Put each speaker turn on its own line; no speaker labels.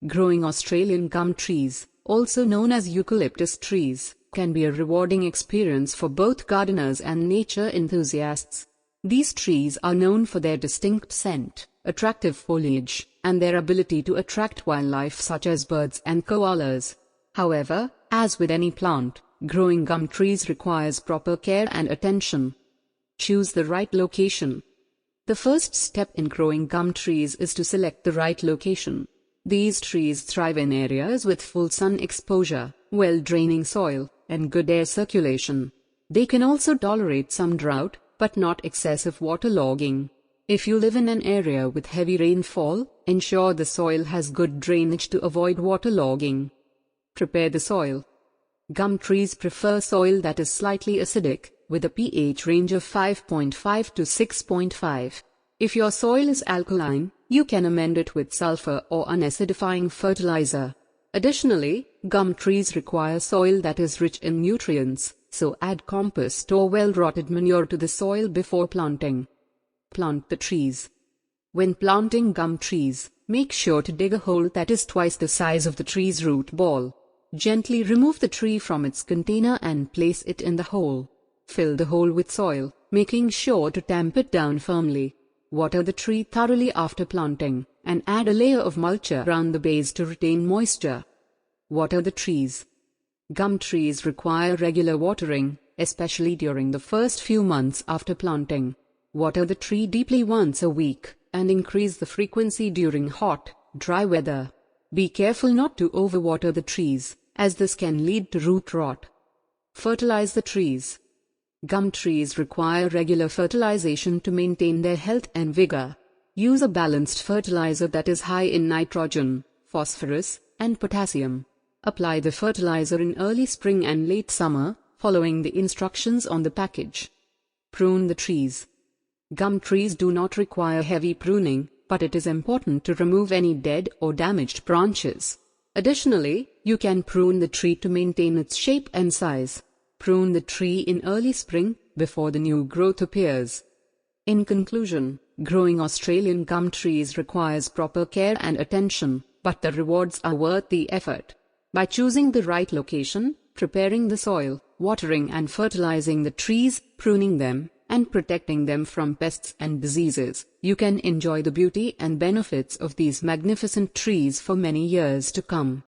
Growing Australian gum trees, also known as eucalyptus trees, can be a rewarding experience for both gardeners and nature enthusiasts. These trees are known for their distinct scent, attractive foliage, and their ability to attract wildlife such as birds and koalas. However, as with any plant, growing gum trees requires proper care and attention. Choose the right location. The first step in growing gum trees is to select the right location. These trees thrive in areas with full sun exposure, well-draining soil, and good air circulation. They can also tolerate some drought, but not excessive waterlogging. If you live in an area with heavy rainfall, ensure the soil has good drainage to avoid waterlogging. Prepare the soil. Gum trees prefer soil that is slightly acidic, with a pH range of 5.5 to 6.5. If your soil is alkaline, you can amend it with sulfur or unacidifying fertilizer. Additionally, gum trees require soil that is rich in nutrients, so add compost or well-rotted manure to the soil before planting. Plant the trees. When planting gum trees, make sure to dig a hole that is twice the size of the tree's root ball. Gently remove the tree from its container and place it in the hole. Fill the hole with soil, making sure to tamp it down firmly. Water the tree thoroughly after planting, and add a layer of mulch around the base to retain moisture. Water the trees. Gum trees require regular watering, especially during the first few months after planting. Water the tree deeply once a week, and increase the frequency during hot, dry weather. Be careful not to overwater the trees, as this can lead to root rot. Fertilize the trees. Gum trees require regular fertilization to maintain their health and vigor. Use a balanced fertilizer that is high in nitrogen, phosphorus, and potassium. Apply the fertilizer in early spring and late summer, following the instructions on the package. Prune the trees. Gum trees do not require heavy pruning, but it is important to remove any dead or damaged branches. Additionally, you can prune the tree to maintain its shape and size. Prune the tree in early spring, before the new growth appears. In conclusion, growing Australian gum trees requires proper care and attention, but the rewards are worth the effort. By choosing the right location, preparing the soil, watering and fertilizing the trees, pruning them, and protecting them from pests and diseases, you can enjoy the beauty and benefits of these magnificent trees for many years to come.